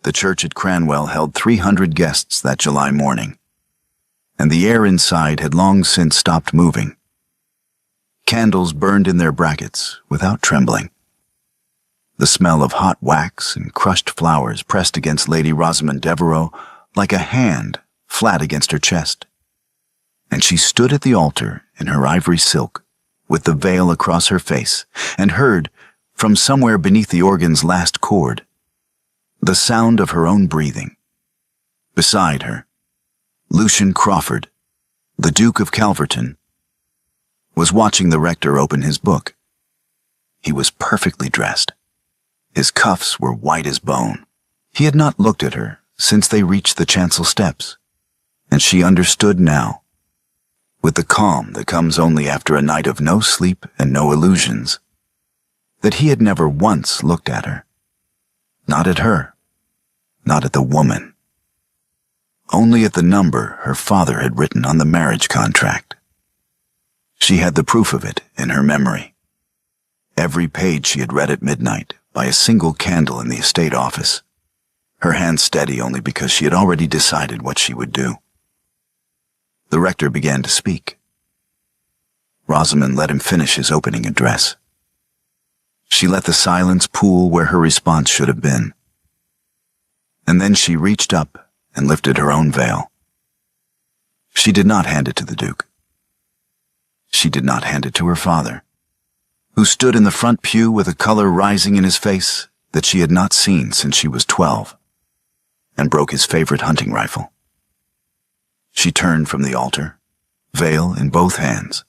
The church at Cranwell held 300 guests that July morning, and the air inside had long since stopped moving. Candles burned in their brackets without trembling. The smell of hot wax and crushed flowers pressed against Lady Rosamond Devereux like a hand flat against her chest. And she stood at the altar in her ivory silk, with the veil across her face, and heard, from somewhere beneath the organ's last chord, the sound of her own breathing. Beside her, Lucian Crawford, the Duke of Calverton, was watching the rector open his book. He was perfectly dressed. His cuffs were white as bone. He had not looked at her since they reached the chancel steps, and she understood now, with the calm that comes only after a night of no sleep and no illusions, that he had never once looked at her. Not at her, not at the woman. Only at the number her father had written on the marriage contract. She had the proof of it in her memory. Every page she had read at midnight by a single candle in the estate office, her hand steady only because she had already decided what she would do. The rector began to speak. Rosamond let him finish his opening address. She let the silence pool where her response should have been. And then she reached up and lifted her own veil. She did not hand it to the Duke. She did not hand it to her father, who stood in the front pew with a color rising in his face that she had not seen since she was 12, and broke his favorite hunting rifle. She turned from the altar, veil in both hands,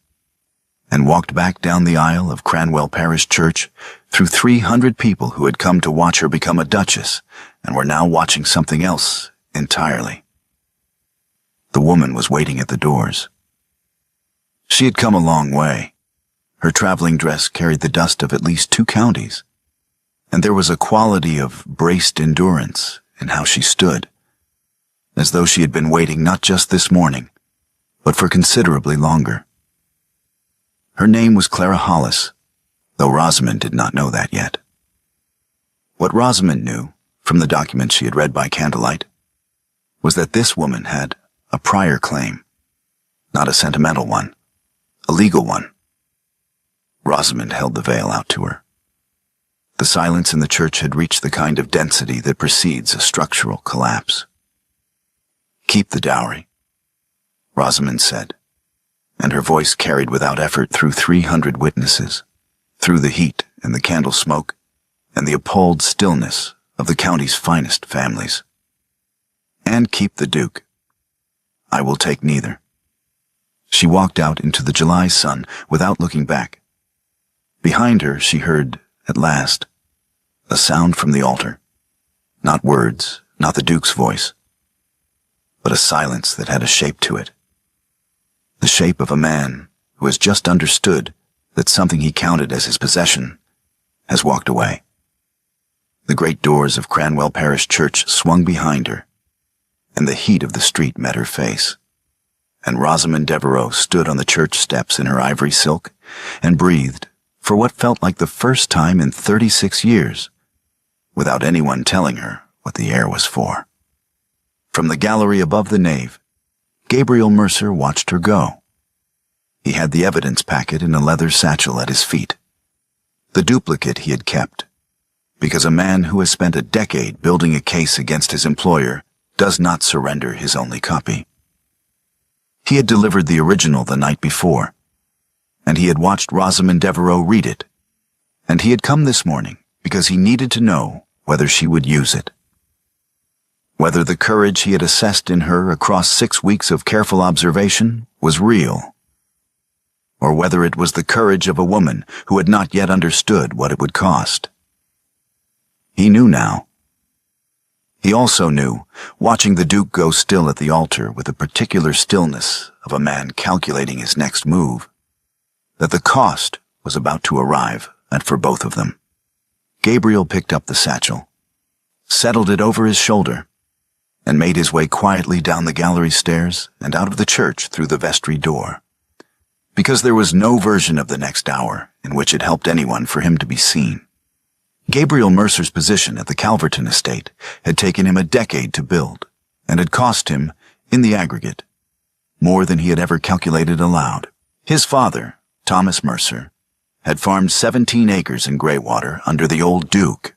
and walked back down the aisle of Cranwell Parish Church through 300 people who had come to watch her become a duchess and were now watching something else entirely. The woman was waiting at the doors. She had come a long way. Her traveling dress carried the dust of at least 2 counties, and there was a quality of braced endurance in how she stood, as though she had been waiting not just this morning, but for considerably longer. Her name was Clara Hollis, though Rosamond did not know that yet. What Rosamond knew, from the documents she had read by candlelight, was that this woman had a prior claim, not a sentimental one, a legal one. Rosamond held the veil out to her. The silence in the church had reached the kind of density that precedes a structural collapse. "Keep the dowry," Rosamond said, and her voice carried without effort through 300 witnesses, through the heat and the candle smoke and the appalled stillness of the county's finest families. "And keep the Duke. I will take neither." She walked out into the July sun without looking back. Behind her she heard, at last, a sound from the altar. Not words, not the Duke's voice, but a silence that had a shape to it. The shape of a man who has just understood that something he counted as his possession has walked away. The great doors of Cranwell Parish Church swung behind her, and the heat of the street met her face. And Rosamond Devereux stood on the church steps in her ivory silk and breathed for what felt like the first time in 36 years, without anyone telling her what the air was for. From the gallery above the nave, Gabriel Mercer watched her go. He had the evidence packet in a leather satchel at his feet, the duplicate he had kept, because a man who has spent a decade building a case against his employer does not surrender his only copy. He had delivered the original the night before, and he had watched Rosamond Devereux read it, and he had come this morning because he needed to know whether she would use it. Whether the courage he had assessed in her across 6 weeks of careful observation was real, or whether it was the courage of a woman who had not yet understood what it would cost. He knew now. He also knew, watching the Duke go still at the altar with the particular stillness of a man calculating his next move, that the cost was about to arrive, and for both of them. Gabriel picked up the satchel, settled it over his shoulder, and made his way quietly down the gallery stairs and out of the church through the vestry door, because there was no version of the next hour in which it helped anyone for him to be seen. Gabriel Mercer's position at the Calverton estate had taken him a decade to build, and had cost him, in the aggregate, more than he had ever calculated aloud. His father, Thomas Mercer, had farmed 17 acres in Greywater under the old Duke.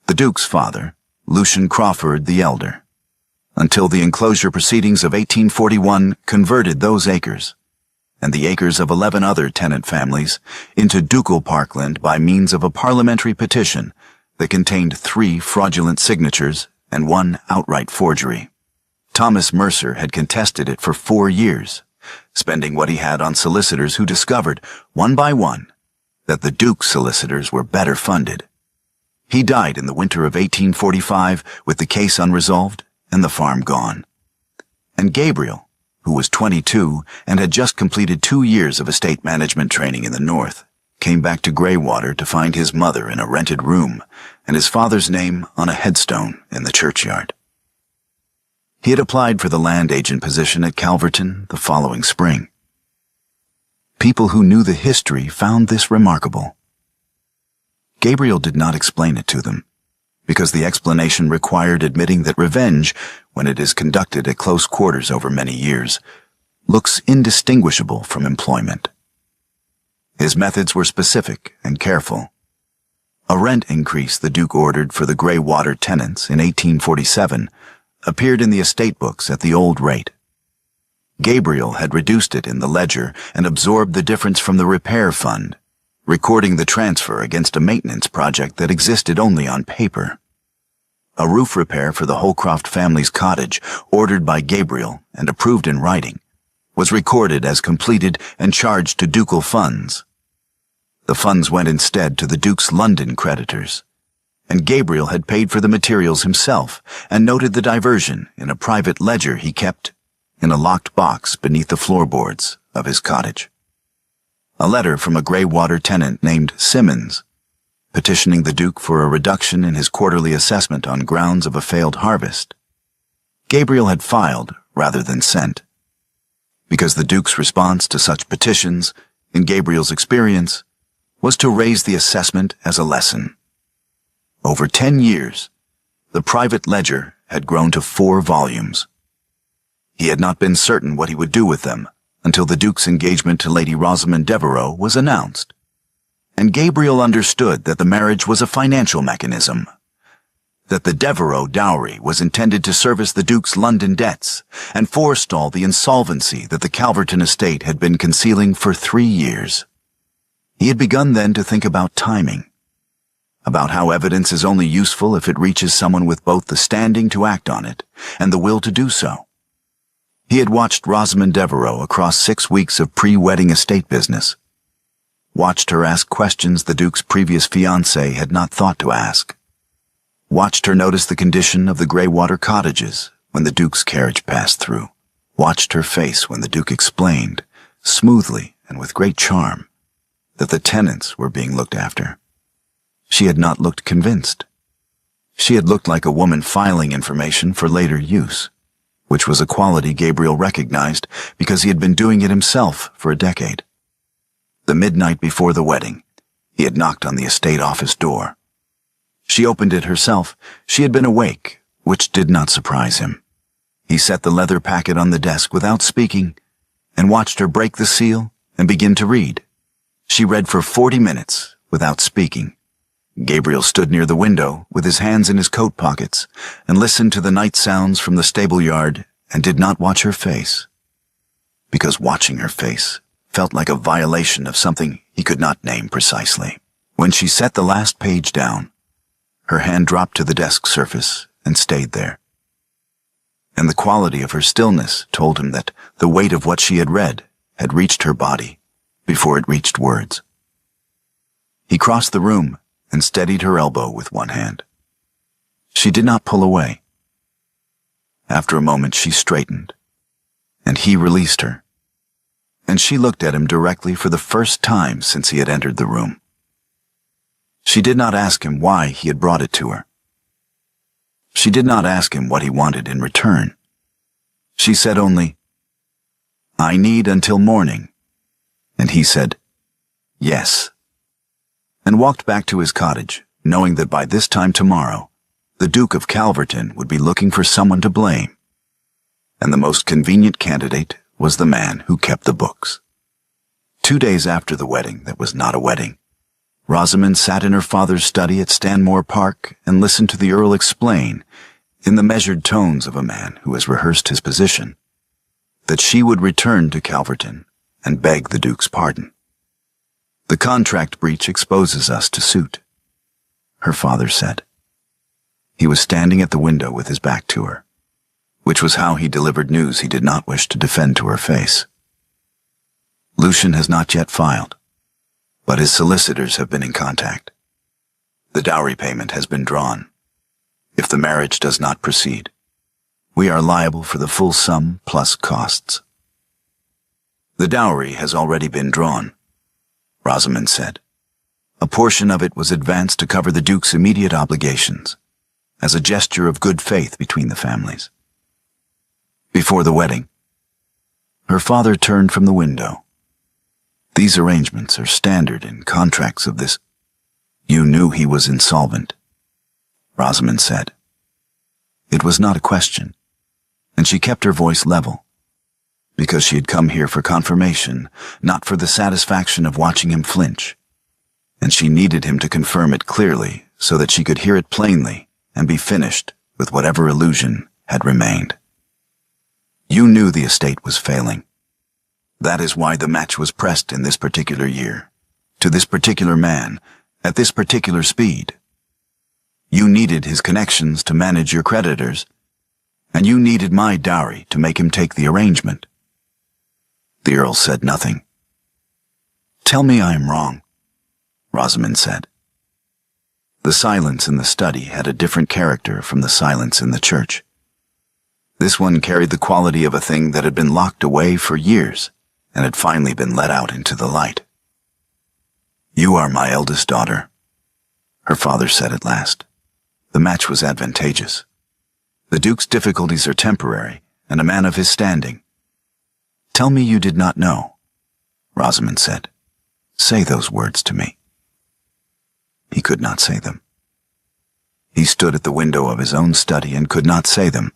The Duke's father, Lucian Crawford the Elder, until the enclosure proceedings of 1841 converted those acres, and the acres of 11 other tenant families, into ducal parkland by means of a parliamentary petition that contained 3 fraudulent signatures and 1 outright forgery. Thomas Mercer had contested it for 4 years, spending what he had on solicitors who discovered, one by one, that the Duke's solicitors were better funded. He died in the winter of 1845 with the case unresolved and the farm gone. And Gabriel, who was 22 and had just completed 2 years of estate management training in the north, came back to Greywater to find his mother in a rented room and his father's name on a headstone in the churchyard. He had applied for the land agent position at Calverton the following spring. People who knew the history found this remarkable. Gabriel did not explain it to them, because the explanation required admitting that revenge, when it is conducted at close quarters over many years, looks indistinguishable from employment. His methods were specific and careful. A rent increase the Duke ordered for the Greywater tenants in 1847 appeared in the estate books at the old rate. Gabriel had reduced it in the ledger and absorbed the difference from the repair fund, recording the transfer against a maintenance project that existed only on paper. A roof repair for the Holcroft family's cottage, ordered by Gabriel and approved in writing, was recorded as completed and charged to ducal funds. The funds went instead to the Duke's London creditors, and Gabriel had paid for the materials himself and noted the diversion in a private ledger he kept in a locked box beneath the floorboards of his cottage. A letter from a Greywater tenant named Simmons, petitioning the Duke for a reduction in his quarterly assessment on grounds of a failed harvest, Gabriel had filed rather than sent, because the Duke's response to such petitions, in Gabriel's experience, was to raise the assessment as a lesson. Over 10 years, the private ledger had grown to 4 volumes. He had not been certain what he would do with them until the Duke's engagement to Lady Rosamond Devereux was announced, and Gabriel understood that the marriage was a financial mechanism, that the Devereux dowry was intended to service the Duke's London debts and forestall the insolvency that the Calverton estate had been concealing for 3 years. He had begun then to think about timing, about how evidence is only useful if it reaches someone with both the standing to act on it and the will to do so. He had watched Rosamond Devereux across 6 weeks of pre-wedding estate business, watched her ask questions the Duke's previous fiancé had not thought to ask, watched her notice the condition of the Greywater cottages when the Duke's carriage passed through, watched her face when the Duke explained, smoothly and with great charm, that the tenants were being looked after. She had not looked convinced. She had looked like a woman filing information for later use, which was a quality Gabriel recognized because he had been doing it himself for a decade. The midnight before the wedding, he had knocked on the estate office door. She opened it herself. She had been awake, which did not surprise him. He set the leather packet on the desk without speaking and watched her break the seal and begin to read. She read for 40 minutes without speaking. Gabriel stood near the window with his hands in his coat pockets and listened to the night sounds from the stable yard and did not watch her face, because watching her face felt like a violation of something he could not name precisely. When she set the last page down, her hand dropped to the desk surface and stayed there. And the quality of her stillness told him that the weight of what she had read had reached her body before it reached words. He crossed the room and steadied her elbow with one hand. She did not pull away. After a moment she straightened, and he released her, and she looked at him directly for the first time since he had entered the room. She did not ask him why he had brought it to her. She did not ask him what he wanted in return. She said only, "I need until morning," and he said, "Yes," and walked back to his cottage, knowing that by this time tomorrow, the Duke of Calverton would be looking for someone to blame. And the most convenient candidate was the man who kept the books. 2 days after the wedding that was not a wedding, Rosamond sat in her father's study at Stanmore Park and listened to the Earl explain, in the measured tones of a man who has rehearsed his position, that she would return to Calverton and beg the Duke's pardon. "The contract breach exposes us to suit," her father said. He was standing at the window with his back to her, which was how he delivered news he did not wish to defend to her face. "Lucian has not yet filed, but his solicitors have been in contact. The dowry payment has been drawn. If the marriage does not proceed, we are liable for the full sum plus costs." "The dowry has already been drawn," Rosamond said. "A portion of it was advanced to cover the Duke's immediate obligations, as a gesture of good faith between the families. Before the wedding." Her father turned from the window. "These arrangements are standard in contracts of this." "You knew he was insolvent," Rosamond said. It was not a question, and she kept her voice level, because she had come here for confirmation, not for the satisfaction of watching him flinch, and she needed him to confirm it clearly so that she could hear it plainly and be finished with whatever illusion had remained. "You knew the estate was failing. That is why the match was pressed in this particular year, to this particular man, at this particular speed. You needed his connections to manage your creditors, and you needed my dowry to make him take the arrangement." The Earl said nothing. "Tell me I am wrong," Rosamond said. The silence in the study had a different character from the silence in the church. This one carried the quality of a thing that had been locked away for years and had finally been let out into the light. "You are my eldest daughter," her father said at last. "The match was advantageous. The Duke's difficulties are temporary, and a man of his standing." "Tell me you did not know," Rosamond said. "Say those words to me." He could not say them. He stood at the window of his own study and could not say them,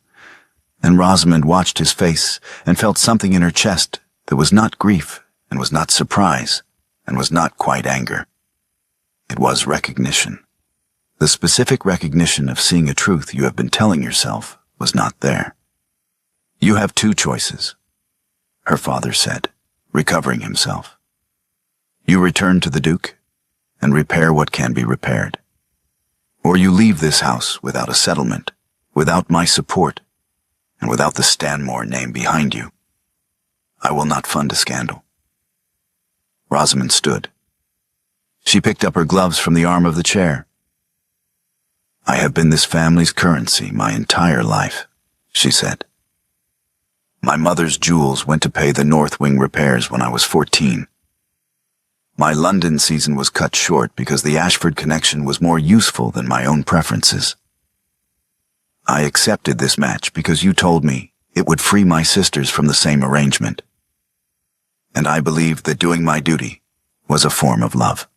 and Rosamond watched his face and felt something in her chest that was not grief and was not surprise and was not quite anger. It was recognition. The specific recognition of seeing a truth you have been telling yourself was not there. "You have two choices," her father said, recovering himself. "You return to the Duke and repair what can be repaired. Or you leave this house without a settlement, without my support, and without the Stanmore name behind you. I will not fund a scandal." Rosamond stood. She picked up her gloves from the arm of the chair. "I have been this family's currency my entire life," she said. "My mother's jewels went to pay the North Wing repairs when I was 14. My London season was cut short because the Ashford connection was more useful than my own preferences. I accepted this match because you told me it would free my sisters from the same arrangement. And I believed that doing my duty was a form of love."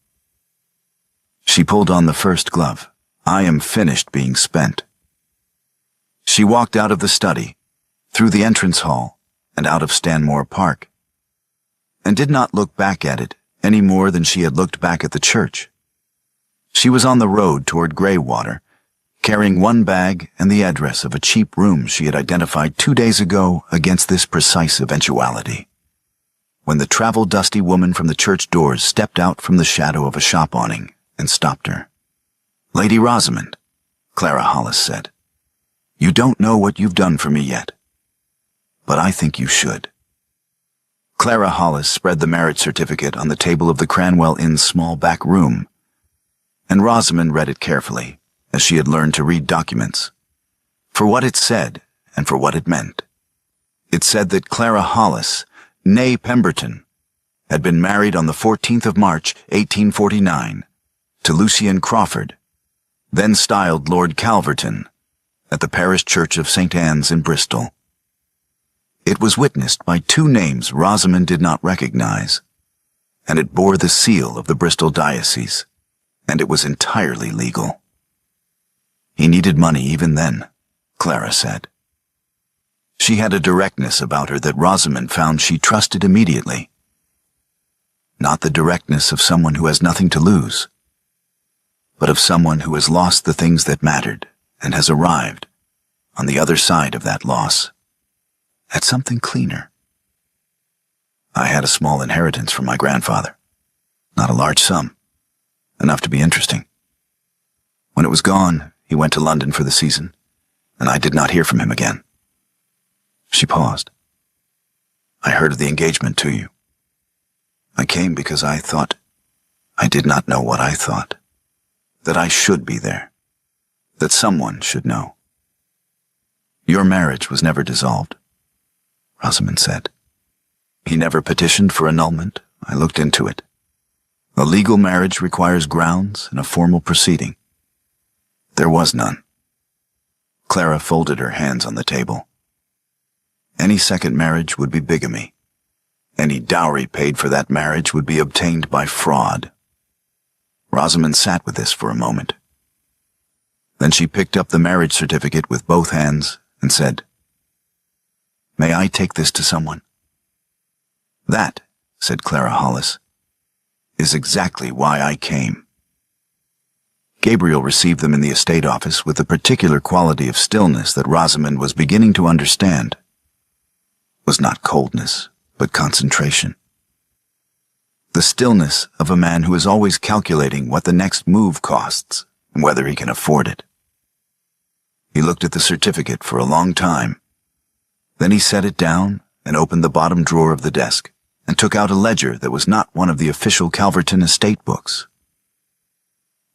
She pulled on the first glove. "I am finished being spent." She walked out of the study, through the entrance hall, and out of Stanmore Park, and did not look back at it any more than she had looked back at the church. She was on the road toward Greywater, carrying one bag and the address of a cheap room she had identified 2 days ago against this precise eventuality, when the travel-dusty woman from the church doors stepped out from the shadow of a shop awning and stopped her. "Lady Rosamond," Clara Hollis said, "you don't know what you've done for me yet, but I think you should." Clara Hollis spread the marriage certificate on the table of the Cranwell Inn's small back room, and Rosamond read it carefully, as she had learned to read documents, for what it said and for what it meant. It said that Clara Hollis, née Pemberton, had been married on the 14th of March, 1849, to Lucian Crawford, then styled Lord Calverton, at the parish church of St. Anne's in Bristol. It was witnessed by two names Rosamond did not recognize, and it bore the seal of the Bristol diocese, and it was entirely legal. He needed money even then, Clara said. She had a directness about her that Rosamond found she trusted immediately. Not the directness of someone who has nothing to lose, but of someone who has lost the things that mattered and has arrived, on the other side of that loss, at something cleaner. I had a small inheritance from my grandfather. Not a large sum, enough to be interesting. When it was gone, he went to London for the season, and I did not hear from him again. She paused. I heard of the engagement to you. I came because I thought, I did not know what I thought, that I should be there, that someone should know. Your marriage was never dissolved, Rosamond said. He never petitioned for annulment. I looked into it. A legal marriage requires grounds and a formal proceeding. There was none. Clara folded her hands on the table. Any second marriage would be bigamy. Any dowry paid for that marriage would be obtained by fraud. Rosamond sat with this for a moment. Then she picked up the marriage certificate with both hands and said, May I take this to someone? That, said Clara Hollis, is exactly why I came. Gabriel received them in the estate office with the particular quality of stillness that Rosamond was beginning to understand. It was not coldness, but concentration. The stillness of a man who is always calculating what the next move costs and whether he can afford it. He looked at the certificate for a long time. Then he set it down and opened the bottom drawer of the desk and took out a ledger that was not one of the official Calverton estate books.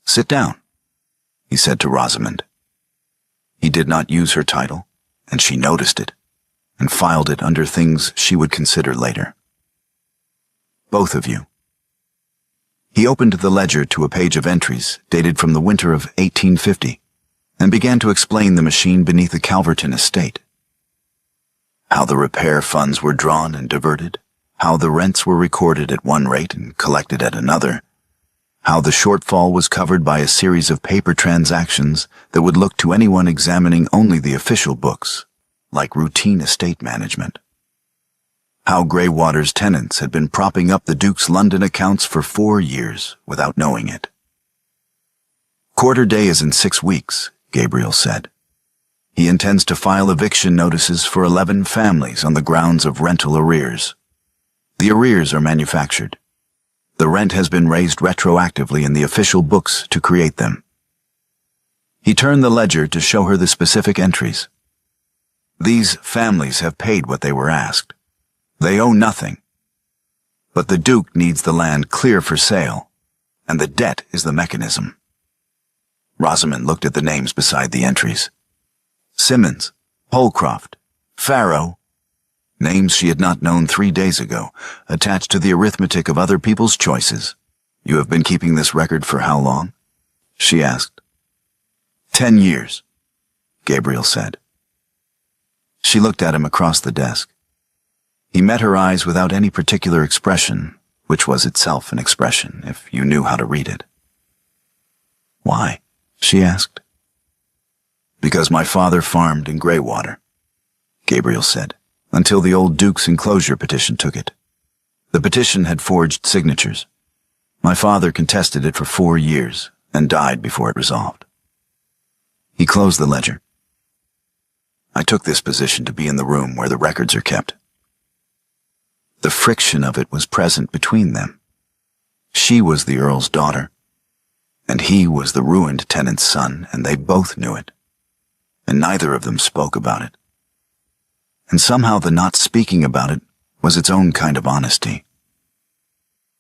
Sit down, he said to Rosamond. He did not use her title, and she noticed it, and filed it under things she would consider later. Both of you. He opened the ledger to a page of entries dated from the winter of 1850, and began to explain the machine beneath the Calverton estate. How the repair funds were drawn and diverted, how the rents were recorded at one rate and collected at another, how the shortfall was covered by a series of paper transactions that would look to anyone examining only the official books, like routine estate management. How Greywater's tenants had been propping up the Duke's London accounts for 4 years without knowing it. Quarter day is in 6 weeks, Gabriel said. He intends to file eviction notices for 11 families on the grounds of rental arrears. The arrears are manufactured. The rent has been raised retroactively in the official books to create them. He turned the ledger to show her the specific entries. These families have paid what they were asked. They owe nothing. But the Duke needs the land clear for sale, and the debt is the mechanism. Rosamond looked at the names beside the entries. Simmons, Holcroft, Farrow, names she had not known 3 days ago, attached to the arithmetic of other people's choices. You have been keeping this record for how long? She asked. 10 years, Gabriel said. She looked at him across the desk. He met her eyes without any particular expression, which was itself an expression, if you knew how to read it. Why? She asked. Because my father farmed in Greywater, Gabriel said, until the old Duke's enclosure petition took it. The petition had forged signatures. My father contested it for 4 years and died before it resolved. He closed the ledger. I took this position to be in the room where the records are kept. The friction of it was present between them. She was the Earl's daughter, and he was the ruined tenant's son, and they both knew it, and neither of them spoke about it. And somehow the not speaking about it was its own kind of honesty.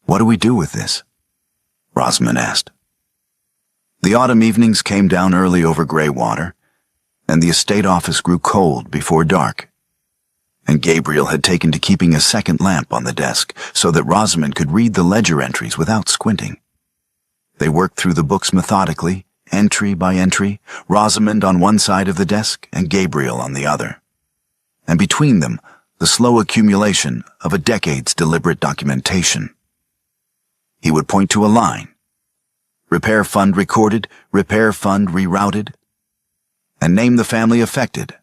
What do we do with this? Rosamond asked. The autumn evenings came down early over Greywater, and the estate office grew cold before dark, and Gabriel had taken to keeping a second lamp on the desk so that Rosamond could read the ledger entries without squinting. They worked through the books methodically, entry by entry, Rosamond on one side of the desk and Gabriel on the other. And between them, the slow accumulation of a decade's deliberate documentation. He would point to a line, repair fund recorded, repair fund rerouted, and name the family affected.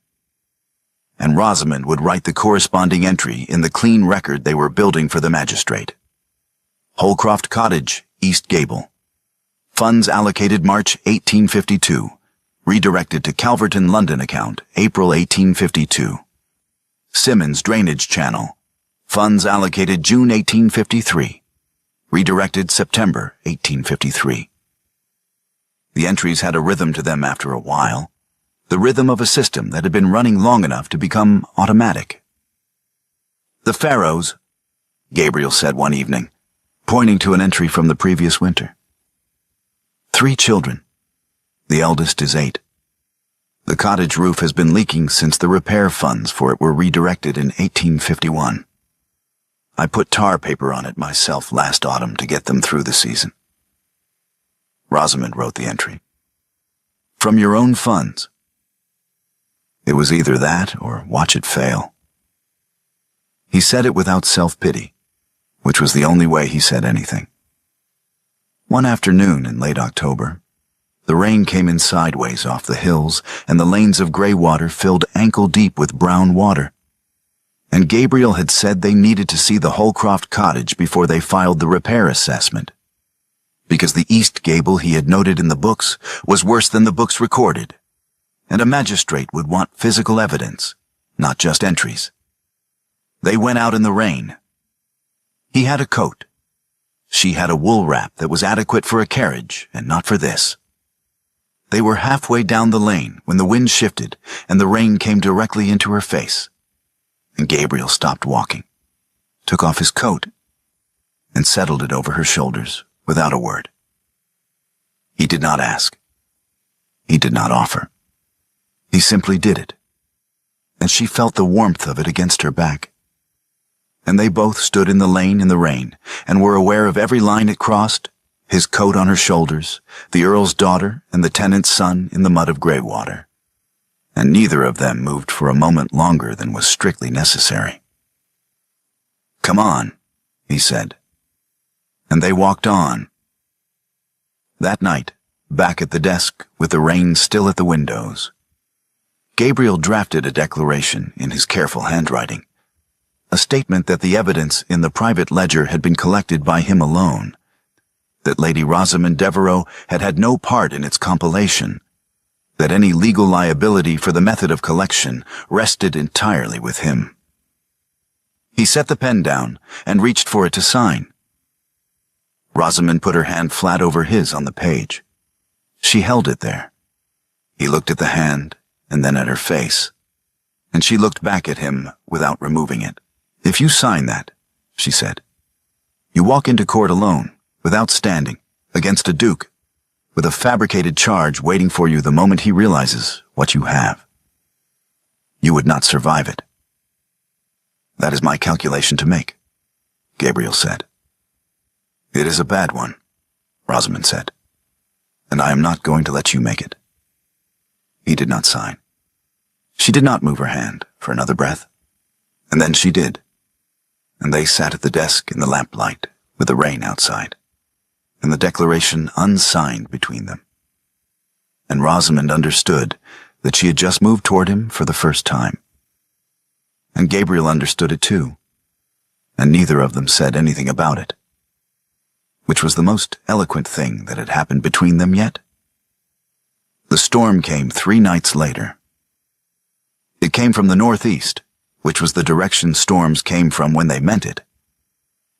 And Rosamond would write the corresponding entry in the clean record they were building for the magistrate. Holcroft Cottage, East Gable. Funds allocated March 1852. Redirected to Calverton, London account, April 1852. Simmons Drainage Channel. Funds allocated June 1853. Redirected September 1853. The entries had a rhythm to them after a while, the rhythm of a system that had been running long enough to become automatic. "The Pharaohs," Gabriel said one evening, pointing to an entry from the previous winter. 3 children. The eldest is 8. The cottage roof has been leaking since the repair funds for it were redirected in 1851. I put tar paper on it myself last autumn to get them through the season. Rosamond wrote the entry. "From your own funds." It was either that or watch it fail. He said it without self-pity, which was the only way he said anything. One afternoon in late October, the rain came in sideways off the hills, and the lanes of gray water filled ankle-deep with brown water. And Gabriel had said they needed to see the Holcroft cottage before they filed the repair assessment, because the east gable he had noted in the books was worse than the books recorded, and a magistrate would want physical evidence, not just entries. They went out in the rain. He had a coat. She had a wool wrap that was adequate for a carriage and not for this. They were halfway down the lane when the wind shifted and the rain came directly into her face. And Gabriel stopped walking, took off his coat, and settled it over her shoulders without a word. He did not ask. He did not offer. He simply did it, and she felt the warmth of it against her back. And they both stood in the lane in the rain and were aware of every line it crossed, his coat on her shoulders, the earl's daughter and the tenant's son in the mud of gray water. And neither of them moved for a moment longer than was strictly necessary. "Come on," he said. And they walked on. That night, back at the desk with the rain still at the windows, Gabriel drafted a declaration in his careful handwriting, a statement that the evidence in the private ledger had been collected by him alone, that Lady Rosamond Devereux had had no part in its compilation, that any legal liability for the method of collection rested entirely with him. He set the pen down and reached for it to sign. Rosamond put her hand flat over his on the page. She held it there. He looked at the hand and then at her face, and she looked back at him without removing it. "If you sign that," she said, "you walk into court alone, without standing, against a duke, with a fabricated charge waiting for you the moment he realizes what you have. You would not survive it." "That is my calculation to make," Gabriel said. "It is a bad one," Rosamond said, "and I am not going to let you make it." He did not sign. She did not move her hand for another breath, and then she did, and they sat at the desk in the lamplight with the rain outside, and the declaration unsigned between them. And Rosamond understood that she had just moved toward him for the first time. And Gabriel understood it too, and neither of them said anything about it, which was the most eloquent thing that had happened between them yet. The storm came 3 nights later. It came from the northeast, which was the direction storms came from when they meant it.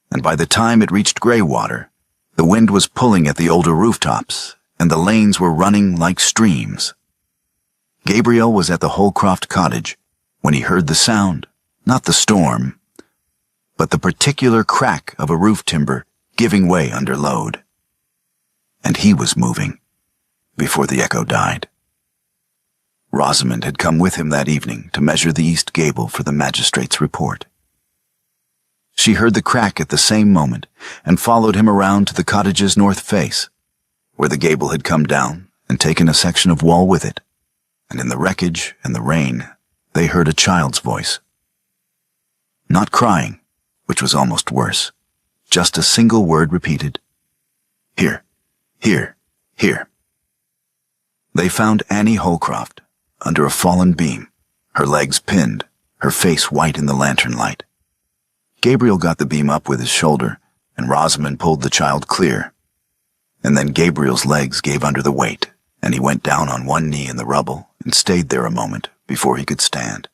And by the time it reached Greywater, the wind was pulling at the older rooftops, and the lanes were running like streams. Gabriel was at the Holcroft cottage when he heard the sound, not the storm, but the particular crack of a roof timber giving way under load. And he was moving before the echo died. Rosamond had come with him that evening to measure the east gable for the magistrate's report. She heard the crack at the same moment and followed him around to the cottage's north face, where the gable had come down and taken a section of wall with it, and in the wreckage and the rain they heard a child's voice. Not crying, which was almost worse, just a single word repeated. "Here, Here, here. They found Annie Holcroft under a fallen beam, her legs pinned, her face white in the lantern light. Gabriel got the beam up with his shoulder, and Rosamond pulled the child clear. And then Gabriel's legs gave under the weight, and he went down on one knee in the rubble and stayed there a moment before he could stand.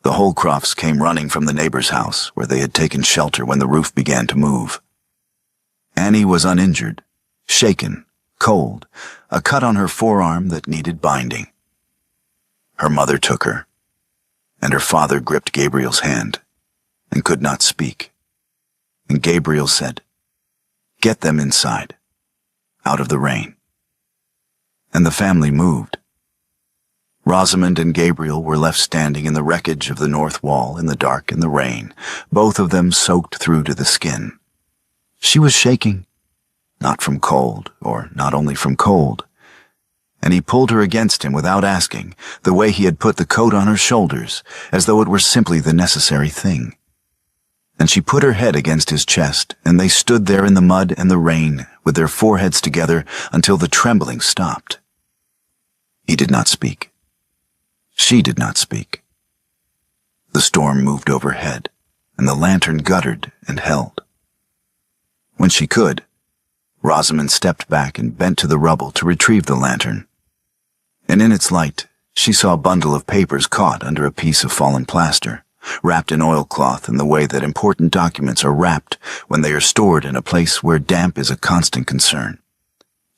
The Holcrofts came running from the neighbor's house, where they had taken shelter when the roof began to move. Annie was uninjured, shaken, cold, a cut on her forearm that needed binding. Her mother took her, and her father gripped Gabriel's hand and could not speak. And Gabriel said, "Get them inside, out of the rain." And the family moved. Rosamond and Gabriel were left standing in the wreckage of the north wall in the dark and the rain, both of them soaked through to the skin. She was shaking, not from cold, or not only from cold, and he pulled her against him without asking, the way he had put the coat on her shoulders, as though it were simply the necessary thing. And she put her head against his chest, and they stood there in the mud and the rain, with their foreheads together until the trembling stopped. He did not speak. She did not speak. The storm moved overhead, and the lantern guttered and held. When she could, Rosamond stepped back and bent to the rubble to retrieve the lantern. And in its light, she saw a bundle of papers caught under a piece of fallen plaster, wrapped in oilcloth in the way that important documents are wrapped when they are stored in a place where damp is a constant concern.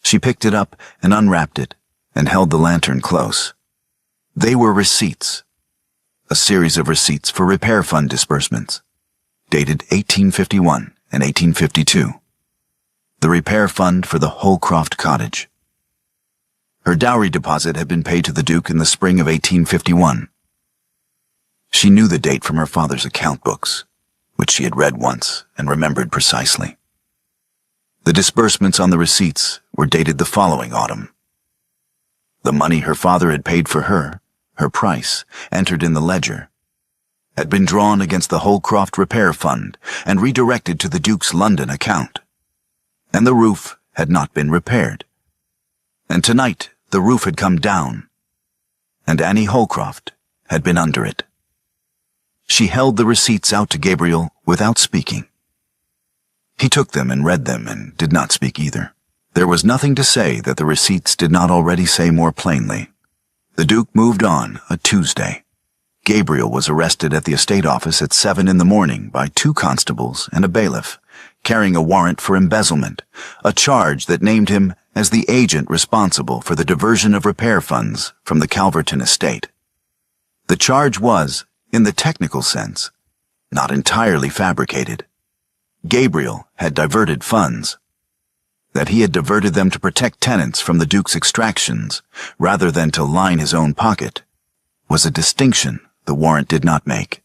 She picked it up and unwrapped it and held the lantern close. They were receipts, a series of receipts for repair fund disbursements, dated 1851 and 1852. The repair fund for the Holcroft cottage. Her dowry deposit had been paid to the Duke in the spring of 1851. She knew the date from her father's account books, which she had read once and remembered precisely. The disbursements on the receipts were dated the following autumn. The money her father had paid for her price, entered in the ledger, had been drawn against the Holcroft Repair Fund and redirected to the Duke's London account. And the roof had not been repaired. And tonight the roof had come down, and Annie Holcroft had been under it. She held the receipts out to Gabriel without speaking. He took them and read them and did not speak either. There was nothing to say that the receipts did not already say more plainly. The Duke moved on a Tuesday. Gabriel was arrested at the estate office at 7 in the morning by 2 constables and a bailiff, carrying a warrant for embezzlement, a charge that named him as the agent responsible for the diversion of repair funds from the Calverton estate. The charge was, in the technical sense, not entirely fabricated. Gabriel had diverted funds. That he had diverted them to protect tenants from the Duke's exactions, rather than to line his own pocket, was a distinction the warrant did not make.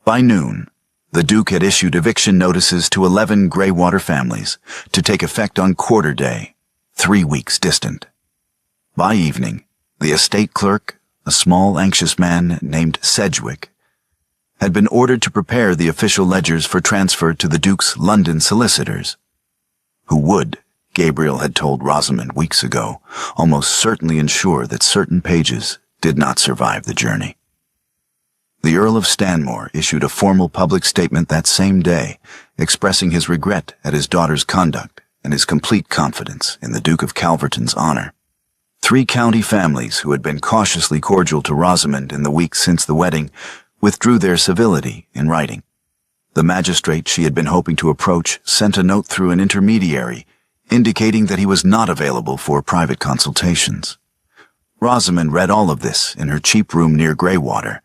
By noon, the Duke had issued eviction notices to 11 Greywater families to take effect on quarter day, 3 weeks distant. By evening, the estate clerk, a small, anxious man named Sedgwick, had been ordered to prepare the official ledgers for transfer to the Duke's London solicitors, who would, Gabriel had told Rosamond weeks ago, almost certainly ensure that certain pages did not survive the journey. The Earl of Stanmore issued a formal public statement that same day, expressing his regret at his daughter's conduct and his complete confidence in the Duke of Calverton's honor. 3 county families who had been cautiously cordial to Rosamond in the weeks since the wedding withdrew their civility in writing. The magistrate she had been hoping to approach sent a note through an intermediary indicating that he was not available for private consultations. Rosamond read all of this in her cheap room near Greywater,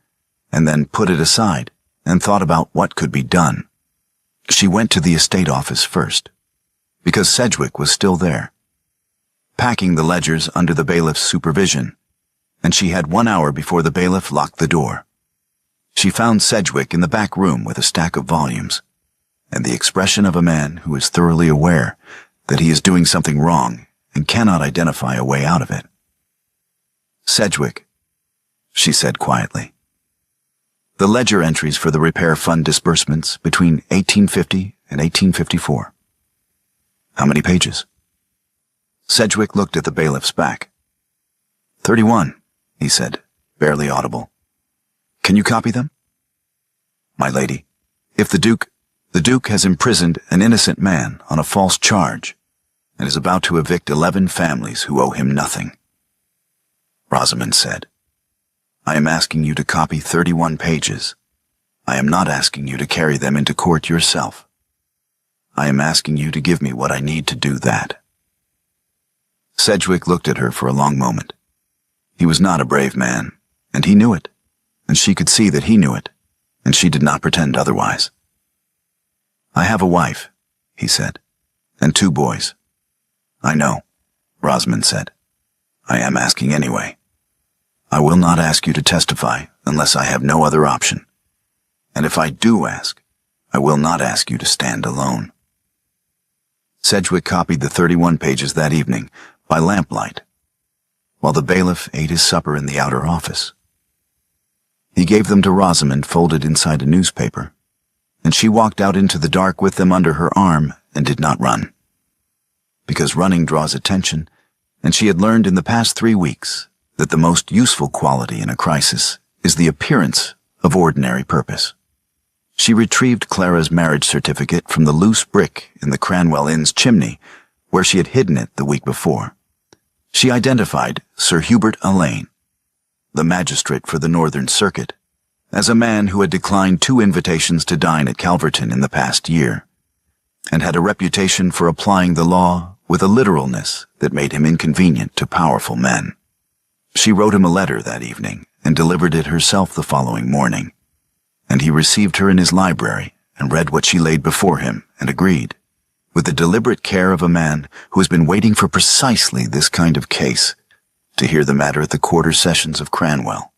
and then put it aside and thought about what could be done. She went to the estate office first, because Sedgwick was still there, packing the ledgers under the bailiff's supervision, and she had 1 hour before the bailiff locked the door. She found Sedgwick in the back room with a stack of volumes, and the expression of a man who is thoroughly aware that he is doing something wrong and cannot identify a way out of it. "Sedgwick," she said quietly. "The ledger entries for the repair fund disbursements between 1850 and 1854. How many pages?" Sedgwick looked at the bailiff's back. 31, he said, barely audible. Can you copy them? My lady, if the Duke has imprisoned an innocent man on a false charge and is about to evict 11 families who owe him nothing. Rosamond said, I am asking you to copy 31 pages. I am not asking you to carry them into court yourself. I am asking you to give me what I need to do that. Sedgwick looked at her for a long moment. He was not a brave man, and he knew it, and she could see that he knew it, and she did not pretend otherwise. I have a wife, he said, and 2 boys. I know, Rosamond said. I am asking anyway. I will not ask you to testify unless I have no other option. And if I do ask, I will not ask you to stand alone. Sedgwick copied the 31 pages that evening by lamplight, while the bailiff ate his supper in the outer office. He gave them to Rosamond folded inside a newspaper, and she walked out into the dark with them under her arm and did not run. Because running draws attention, and she had learned in the past 3 weeks that the most useful quality in a crisis is the appearance of ordinary purpose. She retrieved Clara's marriage certificate from the loose brick in the Cranwell Inn's chimney, where she had hidden it the week before. She identified Sir Hubert Alleyne, the magistrate for the Northern Circuit, as a man who had declined 2 invitations to dine at Calverton in the past year, and had a reputation for applying the law with a literalness that made him inconvenient to powerful men. She wrote him a letter that evening and delivered it herself the following morning, and he received her in his library and read what she laid before him and agreed, with the deliberate care of a man who has been waiting for precisely this kind of case, to hear the matter at the quarter sessions of Cranwell,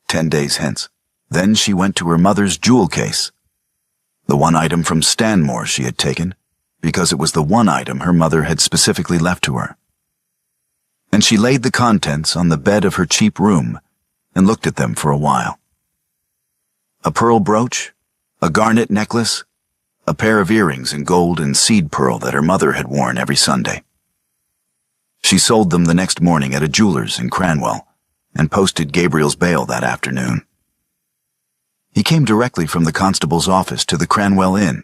10 days hence. Then she went to her mother's jewel case, the one item from Stanmore she had taken, because it was the one item her mother had specifically left to her. And she laid the contents on the bed of her cheap room and looked at them for a while. A pearl brooch, a garnet necklace, a pair of earrings in gold and seed pearl that her mother had worn every Sunday. She sold them the next morning at a jeweler's in Cranwell and posted Gabriel's bail that afternoon. He came directly from the constable's office to the Cranwell Inn,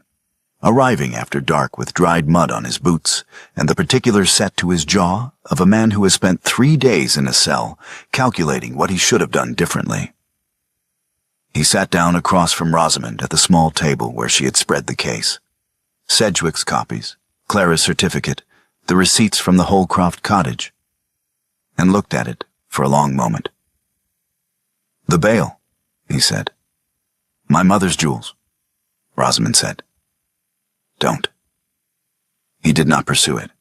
arriving after dark with dried mud on his boots and the particular set to his jaw of a man who has spent 3 days in a cell calculating what he should have done differently. He sat down across from Rosamond at the small table where she had spread the case. Sedgwick's copies, Clara's certificate, the receipts from the Holcroft cottage, and looked at it for a long moment. The bail, he said. My mother's jewels, Rosamond said. Don't. He did not pursue it.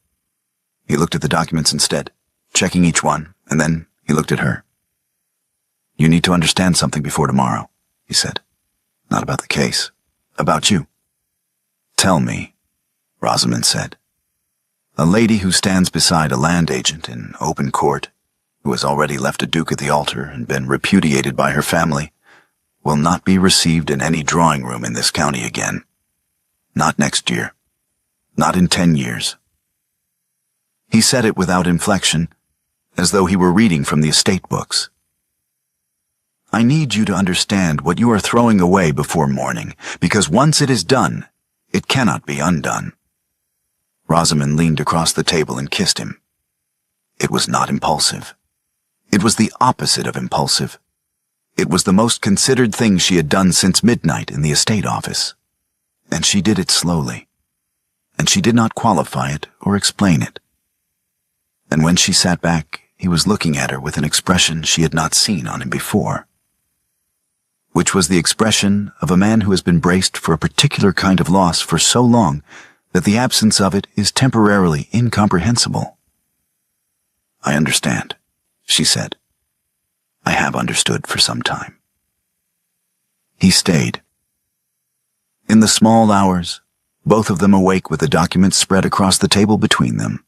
He looked at the documents instead, checking each one, and then he looked at her. You need to understand something before tomorrow, he said. Not about the case, about you. Tell me, Rosamond said. A lady who stands beside a land agent in open court, who has already left a duke at the altar and been repudiated by her family, will not be received in any drawing room in this county again. Not next year. Not in 10 years. He said it without inflection, as though he were reading from the estate books. I need you to understand what you are throwing away before morning, because once it is done, it cannot be undone. Rosamond leaned across the table and kissed him. It was not impulsive. It was the opposite of impulsive. It was the most considered thing she had done since midnight in the estate office. And she did it slowly. And she did not qualify it or explain it. And when she sat back, he was looking at her with an expression she had not seen on him before, which was the expression of a man who has been braced for a particular kind of loss for so long that the absence of it is temporarily incomprehensible. I understand, she said. I have understood for some time. He stayed. In the small hours, both of them awake with the documents spread across the table between them.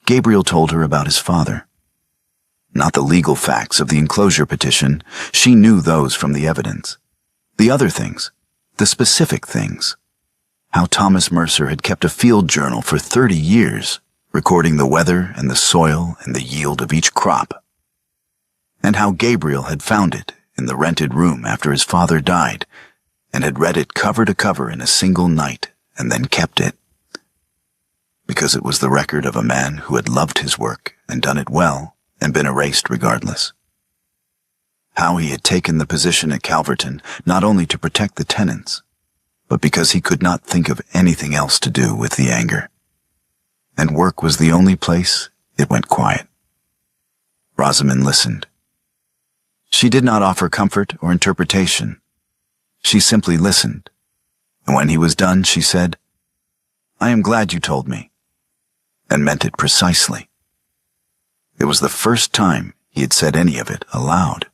Gabriel told her about his father. Not the legal facts of the enclosure petition, she knew those from the evidence. The other things, the specific things. How Thomas Mercer had kept a field journal for 30 years, recording the weather and the soil and the yield of each crop, and how Gabriel had found it in the rented room after his father died and had read it cover to cover in a single night and then kept it, because it was the record of a man who had loved his work and done it well and been erased regardless. How he had taken the position at Calverton not only to protect the tenants, but because he could not think of anything else to do with the anger. And work was the only place it went quiet. Rosamond listened. She did not offer comfort or interpretation. She simply listened, and when he was done, she said, "I am glad you told me," and meant it precisely. It was the first time he had said any of it aloud.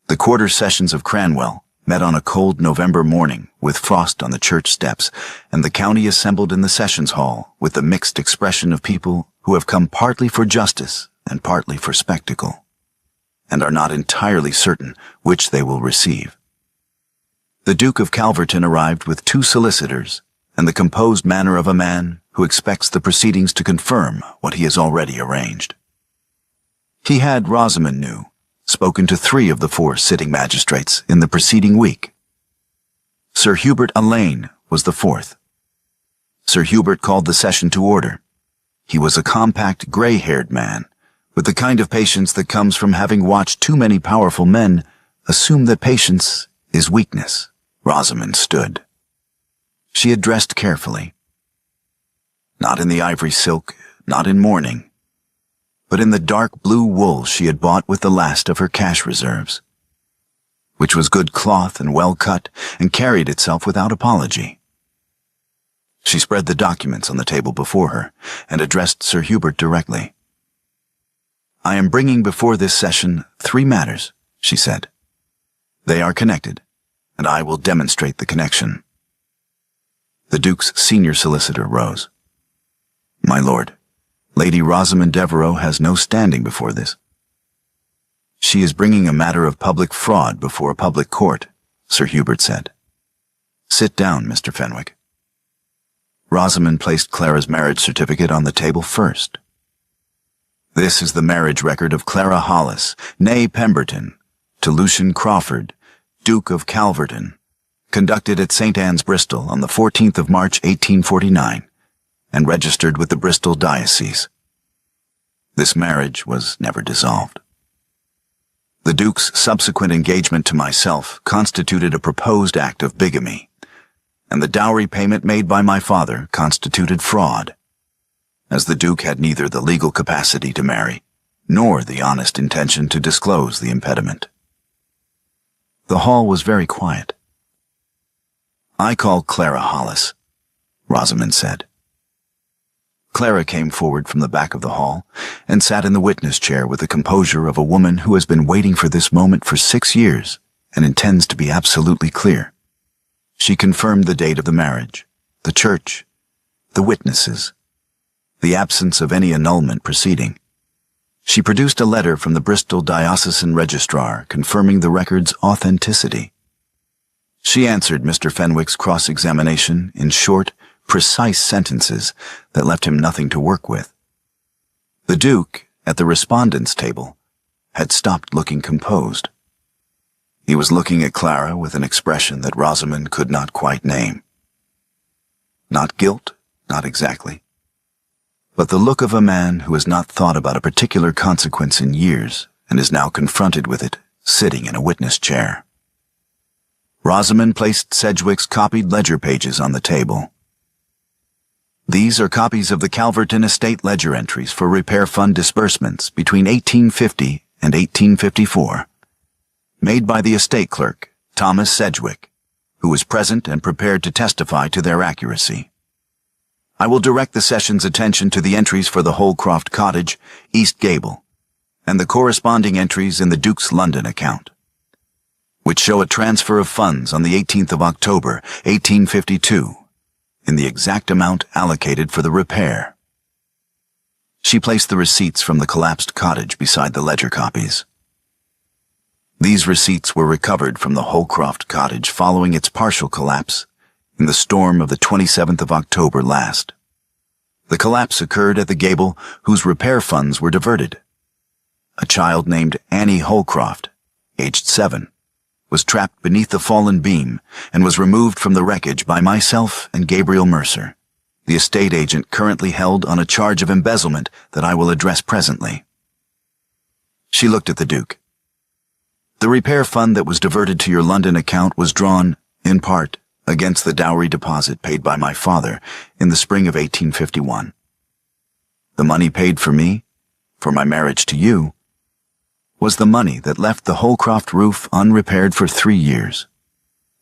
The quarter sessions of Cranwell met on a cold November morning with frost on the church steps, and the county assembled in the sessions hall with the mixed expression of people who have come partly for justice and partly for spectacle, and are not entirely certain which they will receive. The Duke of Calverton arrived with 2 solicitors and the composed manner of a man who expects the proceedings to confirm what he has already arranged. He had, Rosamond knew, spoken to 3 of the 4 sitting magistrates in the preceding week. Sir Hubert Alleyne was the 4th. Sir Hubert called the session to order. He was a compact, gray-haired man, with the kind of patience that comes from having watched too many powerful men assume that patience is weakness. Rosamond stood. She had dressed carefully. Not in the ivory silk, not in mourning, but in the dark blue wool she had bought with the last of her cash reserves, which was good cloth and well cut and carried itself without apology. She spread the documents on the table before her and addressed Sir Hubert directly. "I am bringing before this session 3 matters," she said. "They are connected, and I will demonstrate the connection." The Duke's senior solicitor rose. "My lord, Lady Rosamond Devereux has no standing before this." "She is bringing a matter of public fraud before a public court," Sir Hubert said. "Sit down, Mr. Fenwick." Rosamond placed Clara's marriage certificate on the table first. "This is the marriage record of Clara Hollis, née Pemberton, to Lucian Crawford, Duke of Calverton, conducted at St. Anne's, Bristol, on the 14th of March, 1849, and registered with the Bristol Diocese. This marriage was never dissolved. The Duke's subsequent engagement to myself constituted a proposed act of bigamy, and the dowry payment made by my father constituted fraud, as the Duke had neither the legal capacity to marry, nor the honest intention to disclose the impediment. The hall was very quiet. "I call Clara Hollis," Rosamond said. Clara came forward from the back of the hall and sat in the witness chair with the composure of a woman who has been waiting for this moment for 6 years and intends to be absolutely clear. She confirmed the date of the marriage, the church, the witnesses, the absence of any annulment proceeding. She produced a letter from the Bristol Diocesan Registrar confirming the record's authenticity. She answered Mr. Fenwick's cross-examination in short, precise sentences that left him nothing to work with. The Duke, at the respondents' table, had stopped looking composed. He was looking at Clara with an expression that Rosamond could not quite name. Not guilt, not exactly, but the look of a man who has not thought about a particular consequence in years and is now confronted with it, sitting in a witness chair. Rosamond placed Sedgwick's copied ledger pages on the table. "These are copies of the Calverton estate ledger entries for repair fund disbursements between 1850 and 1854, made by the estate clerk, Thomas Sedgwick, who was present and prepared to testify to their accuracy. I will direct the session's attention to the entries for the Holcroft Cottage, East Gable, and the corresponding entries in the Duke's London account, which show a transfer of funds on the 18th of October, 1852, in the exact amount allocated for the repair." She placed the receipts from the collapsed cottage beside the ledger copies. These receipts were recovered from the Holcroft cottage following its partial collapse in the storm of the 27th of October last. The collapse occurred at the gable whose repair funds were diverted. A child named Annie Holcroft, aged 7, was trapped beneath the fallen beam and was removed from the wreckage by myself and Gabriel Mercer, the estate agent currently held on a charge of embezzlement that I will address presently. She looked at the Duke. The repair fund that was diverted to your London account was drawn, in part, against the dowry deposit paid by my father in the spring of 1851. The money paid for me, for my marriage to you, was the money that left the Holcroft roof unrepaired for 3 years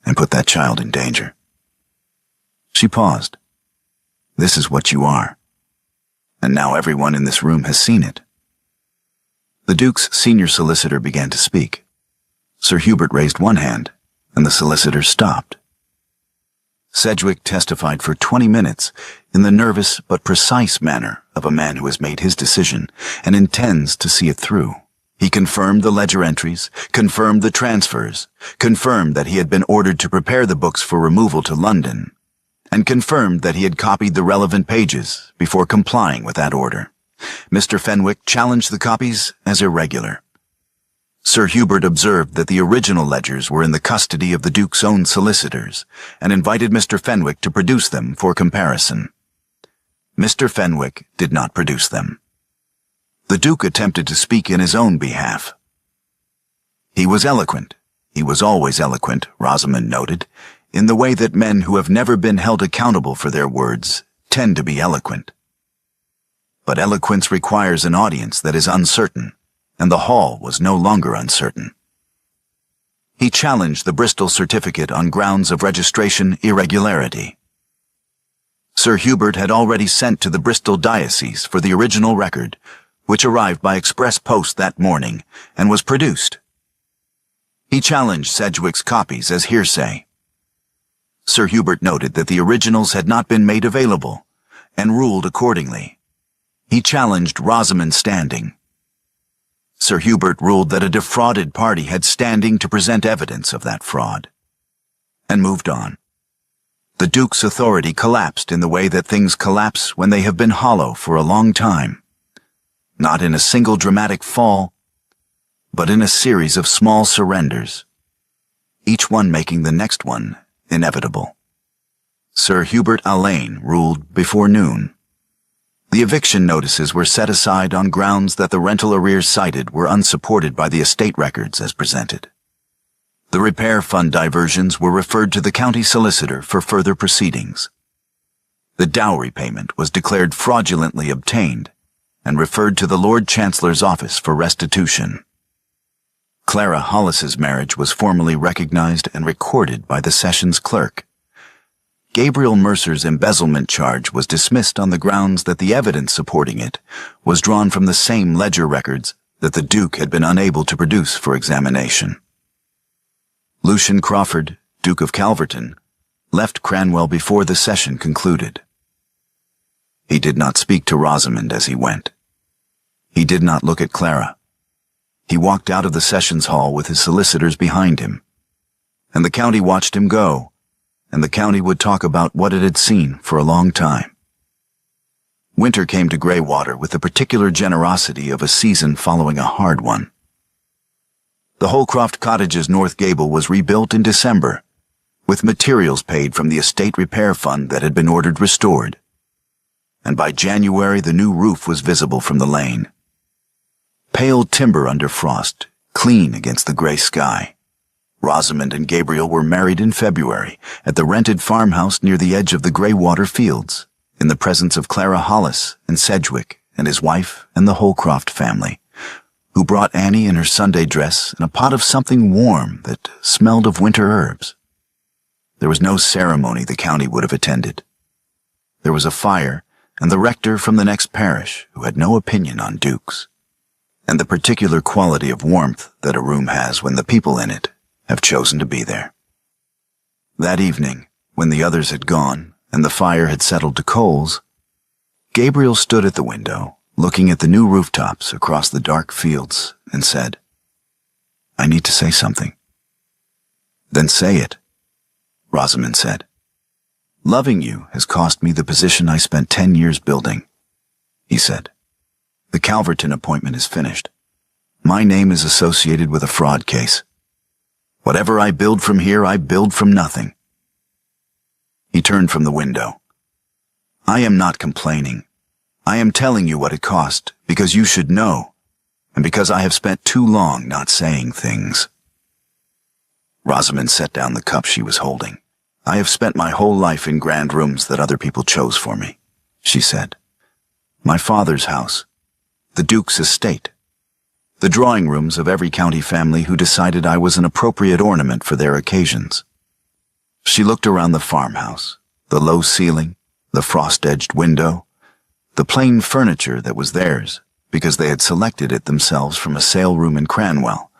and put that child in danger. She paused. This is what you are, and now everyone in this room has seen it. The Duke's senior solicitor began to speak. Sir Hubert raised one hand, and the solicitor stopped. Sedgwick testified for 20 minutes in the nervous but precise manner of a man who has made his decision and intends to see it through. He confirmed the ledger entries, confirmed the transfers, confirmed that he had been ordered to prepare the books for removal to London, and confirmed that he had copied the relevant pages before complying with that order. Mr. Fenwick challenged the copies as irregular. Sir Hubert observed that the original ledgers were in the custody of the Duke's own solicitors, and invited Mr. Fenwick to produce them for comparison. Mr. Fenwick did not produce them. The Duke attempted to speak in his own behalf. He was eloquent. He was always eloquent, Rosamond noted, in the way that men who have never been held accountable for their words tend to be eloquent. But eloquence requires an audience that is uncertain, and the hall was no longer uncertain. He challenged the Bristol certificate on grounds of registration irregularity. Sir Hubert had already sent to the Bristol diocese for the original record, which arrived by express post that morning and was produced. He challenged Sedgwick's copies as hearsay. Sir Hubert noted that the originals had not been made available, and ruled accordingly. He challenged Rosamond's standing. Sir Hubert ruled that a defrauded party had standing to present evidence of that fraud, and moved on. The Duke's authority collapsed in the way that things collapse when they have been hollow for a long time. Not in a single dramatic fall, but in a series of small surrenders, each one making the next one inevitable. Sir Hubert Allain ruled before noon. The eviction notices were set aside on grounds that the rental arrears cited were unsupported by the estate records as presented. The repair fund diversions were referred to the county solicitor for further proceedings. The dowry payment was declared fraudulently obtained and referred to the Lord Chancellor's office for restitution. Clara Hollis's marriage was formally recognized and recorded by the sessions clerk. Gabriel Mercer's embezzlement charge was dismissed on the grounds that the evidence supporting it was drawn from the same ledger records that the Duke had been unable to produce for examination. Lucian Crawford, Duke of Calverton, left Cranwell before the session concluded. He did not speak to Rosamond as he went. He did not look at Clara. He walked out of the sessions hall with his solicitors behind him, and the county watched him go, and the county would talk about what it had seen for a long time. Winter came to Greywater with the particular generosity of a season following a hard one. The Holcroft cottage's north gable was rebuilt in December, with materials paid from the estate repair fund that had been ordered restored, and by January the new roof was visible from the lane. Pale timber under frost, clean against the gray sky. Rosamond and Gabriel were married in February at the rented farmhouse near the edge of the Greywater fields, in the presence of Clara Hollis and Sedgwick and his wife and the Holcroft family, who brought Annie in her Sunday dress and a pot of something warm that smelled of winter herbs. There was no ceremony the county would have attended. There was a fire, and the rector from the next parish, who had no opinion on dukes, and the particular quality of warmth that a room has when the people in it have chosen to be there. That evening, when the others had gone and the fire had settled to coals, Gabriel stood at the window, looking at the new rooftops across the dark fields, and said, "I need to say something." "Then say it," Rosamond said. Loving you has cost me the position I spent 10 years building, he said. The Calverton appointment is finished. My name is associated with a fraud case. Whatever I build from here, I build from nothing. He turned from the window. I am not complaining. I am telling you what it cost, because you should know, and because I have spent too long not saying things. Rosamond set down the cup she was holding. I have spent my whole life in grand rooms that other people chose for me, she said. My father's house, the Duke's estate, the drawing rooms of every county family who decided I was an appropriate ornament for their occasions. She looked around the farmhouse, the low ceiling, the frost-edged window, the plain furniture that was theirs because they had selected it themselves from a sale room in Cranwell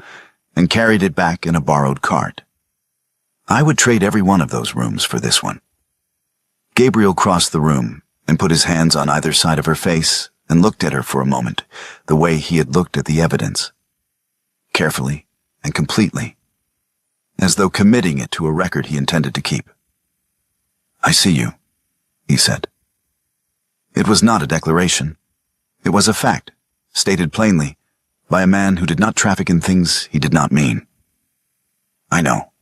and carried it back in a borrowed cart. I would trade every one of those rooms for this one. Gabriel crossed the room and put his hands on either side of her face and looked at her for a moment, the way he had looked at the evidence. Carefully and completely, as though committing it to a record he intended to keep. I see you, he said. It was not a declaration. It was a fact, stated plainly, by a man who did not traffic in things he did not mean. I know,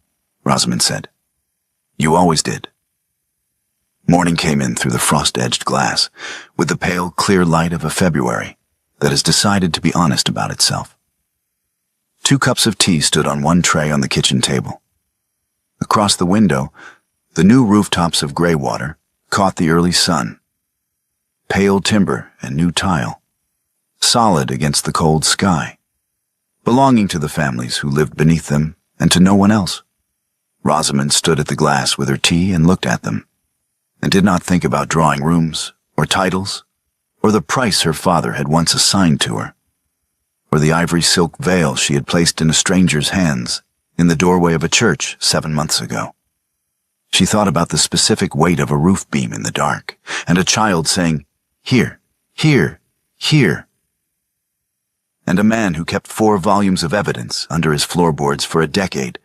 Rosamond said. You always did. Morning came in through the frost-edged glass, with the pale, clear light of a February that has decided to be honest about itself. 2 cups of tea stood on one tray on the kitchen table. Across the window, the new rooftops of Greywater caught the early sun. Pale timber and new tile, solid against the cold sky, belonging to the families who lived beneath them and to no one else. Rosamond stood at the glass with her tea and looked at them, and did not think about drawing rooms, or titles, or the price her father had once assigned to her, or the ivory silk veil she had placed in a stranger's hands in the doorway of a church 7 months ago. She thought about the specific weight of a roof beam in the dark, and a child saying, "Here, here, here," and a man who kept 4 volumes of evidence under his floorboards for a decade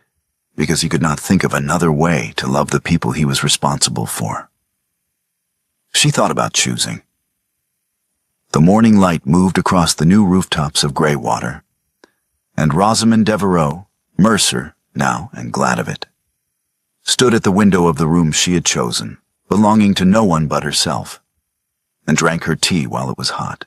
because he could not think of another way to love the people he was responsible for. She thought about choosing. The morning light moved across the new rooftops of Greywater, and Rosamond Devereux, mercer now and glad of it, stood at the window of the room she had chosen, belonging to no one but herself, and drank her tea while it was hot.